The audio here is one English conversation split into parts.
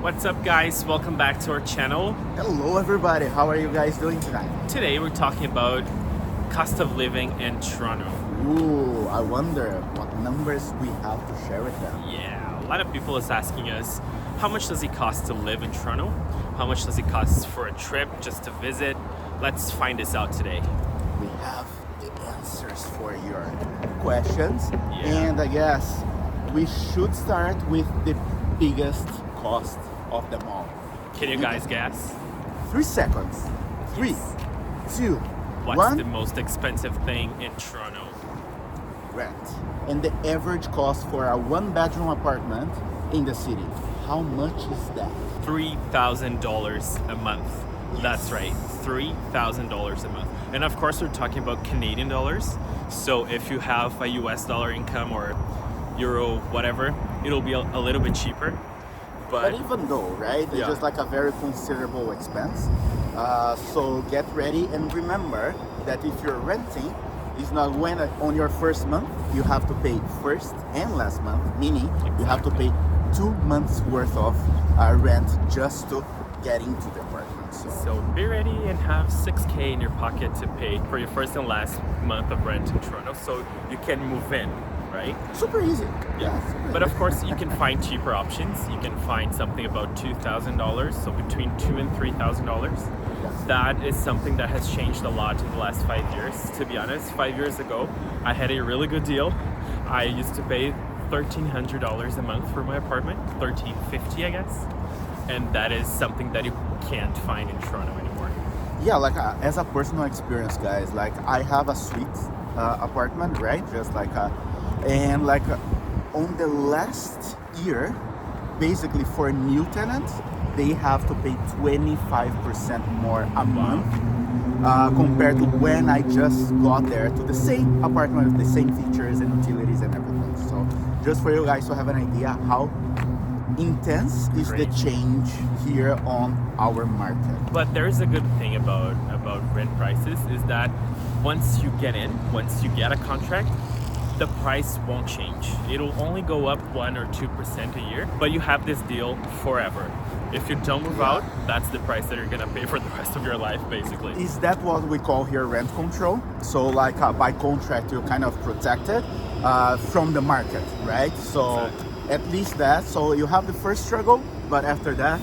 What's up guys, welcome back to our channel. Hello everybody, how are you guys doing tonight? Today we're talking about cost of living in Toronto. Ooh, I wonder what numbers we have to share with them. Yeah, a lot of people is asking us, how much does it cost to live in Toronto? How much does it cost for a trip just to visit? Let's find this out today. We have the answers for your questions. Yeah. And I guess we should start with the biggest cost of them all. Can you guys guess? 3 seconds. 3, 2, What's 1. the most expensive thing in Toronto? Rent. And the average cost for a 1-bedroom apartment in the city. How much is that? $3,000 a month. That's right, $3,000 a month. And of course we're talking about Canadian dollars. So if you have a US dollar income or euro, whatever, it'll be a little bit cheaper. But even though, right, it's Yeah. just like a very considerable expense. So get ready and remember that if you're renting, it's not when on your first month, you have to pay first and last month, meaning you have to pay 2 months worth of rent just to get into the apartment. So be ready and have 6K in your pocket to pay for your first and last month of rent in Toronto so you can move in, right? Super easy. Yeah. Super But of easy. course you can find cheaper options. You can find something about $2,000, so between $2,000 and $3,000. Yes. That is something that has changed a lot in the last 5 years. To be honest, 5 years ago, I had a really good deal. I used to pay $1,300 a month for my apartment, $1,350 I guess. And that is something that you can't find in Toronto anymore. Yeah, like as a personal experience, guys, like I have a suite apartment, right? Just like and like on the last year, basically for new tenants, they have to pay 25% more a month compared to when I just got there to the same apartment with the same features and utilities and everything. So just for you guys to have an idea how intense is the Great. change here on our market. But there is a good thing about rent prices is that once you get in, once you get a contract, the price won't change. It'll only go up 1 or 2% a year, but you have this deal forever. If you don't move out, that's the price that you're gonna pay for the rest of your life, basically. Is that what we call here rent control? So like by contract, you're kind of protected from the market, right? So Exactly. at least that. So you have the first struggle, but after that,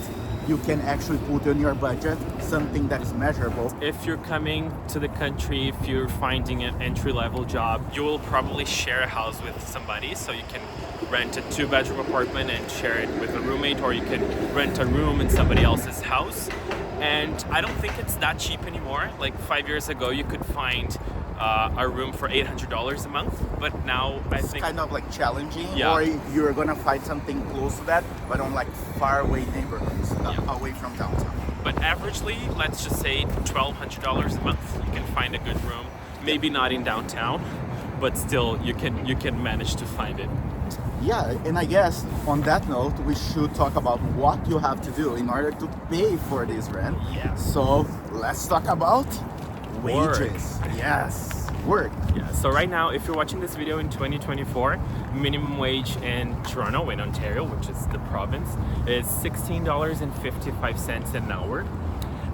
you can actually put in your budget something that is measurable. If you're coming to the country, if you're finding an entry-level job, you will probably share a house with somebody. So you can rent a 2-bedroom apartment and share it with a roommate, or you can rent a room in somebody else's house. And I don't think it's that cheap anymore. Like 5 years ago, you could find a room for $800 a month, but now I It's think kind of like challenging, Yeah. or you're gonna find something close to that, but on like far away neighborhoods, Yeah. away from downtown. But averagely, let's just say $1,200 a month. You can find a good room. Maybe not in downtown, but still you can manage to find it. Yeah, and I guess on that note, we should talk about what you have to do in order to pay for this rent. Yeah. So let's talk about Work. wages. Yes, work. Yeah. So right now, if you're watching this video in 2024, minimum wage in Toronto, in Ontario, which is the province, is $16.55 an hour.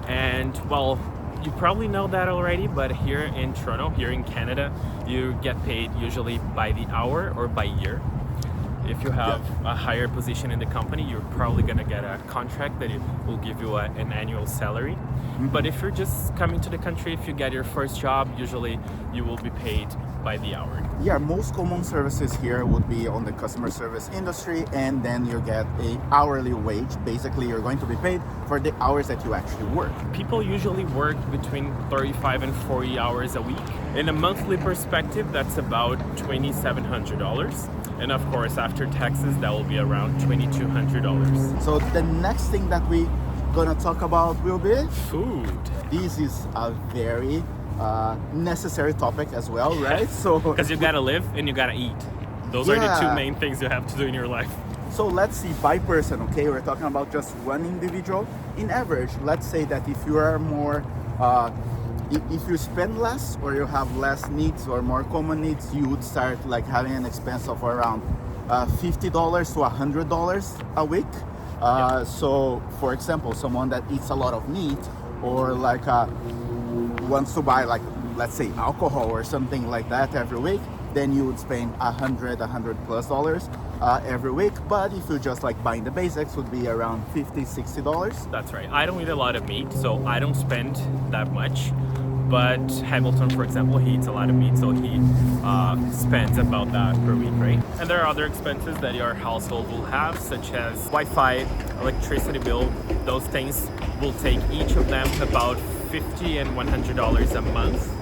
And well, you probably know that already, but here in Toronto, here in Canada, you get paid usually by the hour or by year. If you have a higher position in the company, you're probably gonna get a contract that will give you an annual salary. But if you're just coming to the country, if you get your first job, usually you will be paid by the hour. Yeah, most common services here would be on the customer service industry, and then you get a hourly wage. Basically, you're going to be paid for the hours that you actually work. People usually work between 35 and 40 hours a week. In a monthly perspective, that's about $2,700. And of course, after taxes, that will be around $2,200. So the next thing that we gonna talk about will be, Food. this is a very necessary topic as well, right? So Because you gotta live and you gotta eat. Those are the two Yeah. main things you have to do in your life. So let's see by person, okay? We're talking about just one individual. In average, let's say that if you are more, if you spend less or you have less needs or more common needs, you would start like having an expense of around $50 to $100 a week. So, for example, someone that eats a lot of meat or like wants to buy like, let's say, alcohol or something like that every week, then you would spend $100+ every week. But if you just like buying the basics, would be around $50-$60. That's right. I don't eat a lot of meat, so I don't spend that much. But Hamilton, for example, he eats a lot of meat, so he spends about that per week, right? And there are other expenses that your household will have, such as Wi-Fi, electricity bill. Those things will take each of them about $50 and $100 a month.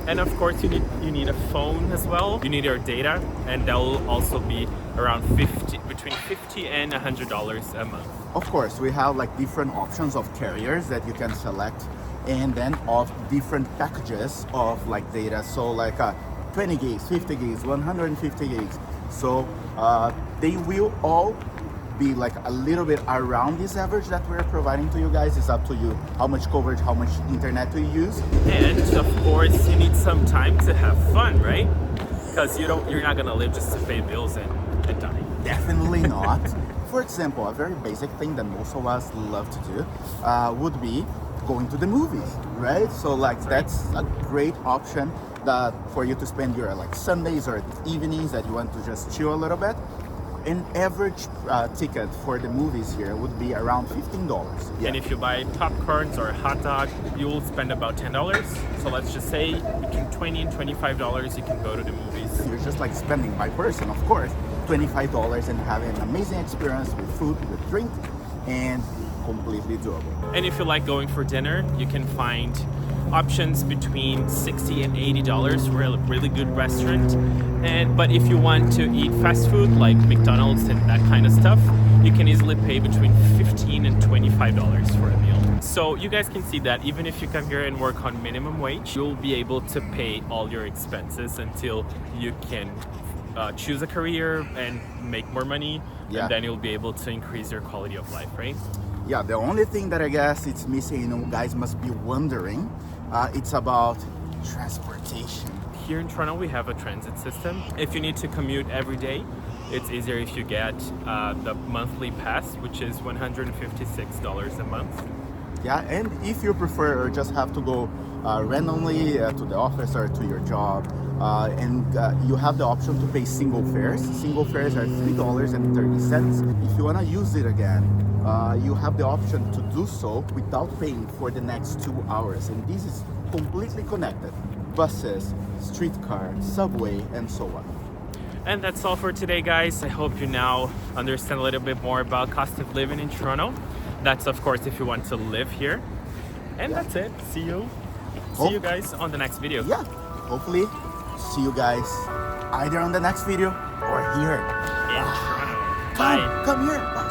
And of course, you need a phone as well. You need your data, and that will also be around between $50 and $100 a month. Of course, we have like different options of carriers that you can select, and then of different packages of like data. So like 20 gigs, 50 gigs, 150 gigs. So they will all be like a little bit around this average that we're providing to you guys. It's up to you how much coverage, how much internet to use. And of course, you need some time to have fun, right? Because you're not gonna live just to pay bills and die. Definitely not. For example, a very basic thing that most of us love to do would be going to the movies, right? So like that's a great option that for you to spend your like Sundays or evenings that you want to just chill a little bit. An average ticket for the movies here would be around $15. Yeah. And if you buy popcorns or a hot dog, you will spend about $10. So let's just say between $20 and $25 you can go to the movies. You're just like spending by person, of course, $25 and having an amazing experience with food, with drink, and completely doable. And if you like going for dinner, you can find options between $60 and $80 for a really good restaurant. But if you want to eat fast food like McDonald's and that kind of stuff, you can easily pay between $15 and $25 for a meal. So you guys can see that even if you come here and work on minimum wage, you'll be able to pay all your expenses until you can choose a career and make more money. Yeah. And then you'll be able to increase your quality of life, right? Yeah, the only thing that I guess it's missing, you guys must be wondering, it's about transportation. Here in Toronto, we have a transit system. If you need to commute every day, it's easier if you get the monthly pass, which is $156 a month. Yeah, and if you prefer or just have to go randomly to the office or to your job, and you have the option to pay single fares. Single fares are $3.30. If you want to use it again, you have the option to do so without paying for the next 2 hours. And this is completely connected. Buses, streetcar, subway, and so on. And that's all for today, guys. I hope you now understand a little bit more about cost of living in Toronto. That's, of course, if you want to live here. And that's it. See you guys on the next video. Yeah, hopefully see you guys either on the next video or here. In Toronto. Bye. Come here. Bye.